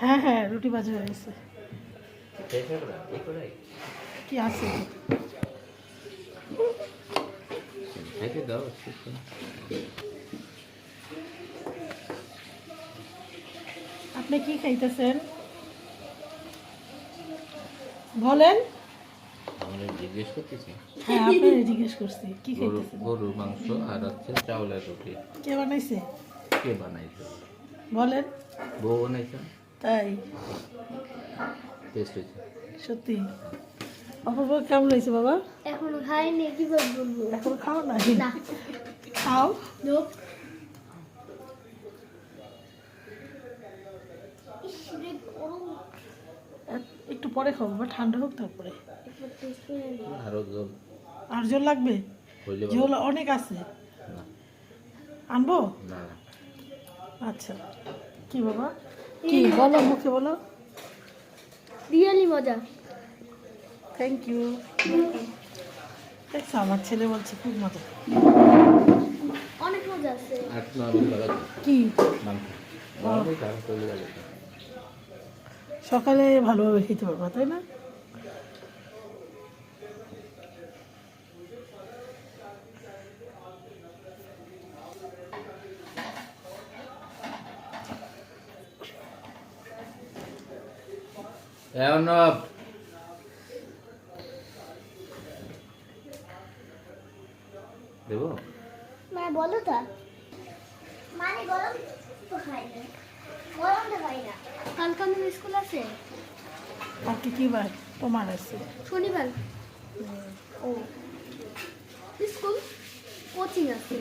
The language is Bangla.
হ্যাঁ হ্যাঁ রুটি ভাজা হয়ে গেছে। কি আছে আপনি কি খাইতেছেন বলেন? জিজ্ঞেস করতেছি। হ্যাঁ আপনার জিজ্ঞেস করছি কি খাইতেছেন। গরুর মাংস আর হচ্ছে চাউলের রুটি। কে বানাইছে? কে বানাইছে? বলেন। বউ বানাইছে। তাই টেস্ট হয়েছে সত্যি? অপূর্ব কেমন হয়েছে বাবা? এখনো খাইনি, কি বলবো? এখন খাও না? না। খাও। নোপ। ইস রে গরম। একটু পরে খাবো বা ঠান্ডা হোক তারপরে। একবার টেস্ট করে নি। আরো জল আর জল লাগবে? হইলে জল অনেক আছে, না আনবো? না আচ্ছা কি বাবা কি বলো, মুখে বলো। রিয়েলি মজা। Thank you. দেখছো আমার ছেলে বলছে খুব মজা। অনেক মজা আছে। আর নরমাল লাগা কি মাংস নরমাল কাজ করলে লাগে সকালে ভালোভাবে খেতে পারবো তাই না? এখন দেবো মানে বলো তো, মানে গরম তো খাই না, গরম তো খাই না। কালকে আমার স্কুল আছে। আজকে কি বার? তোমার আছে শনিবার। ও স্কুল কোচিং আছে।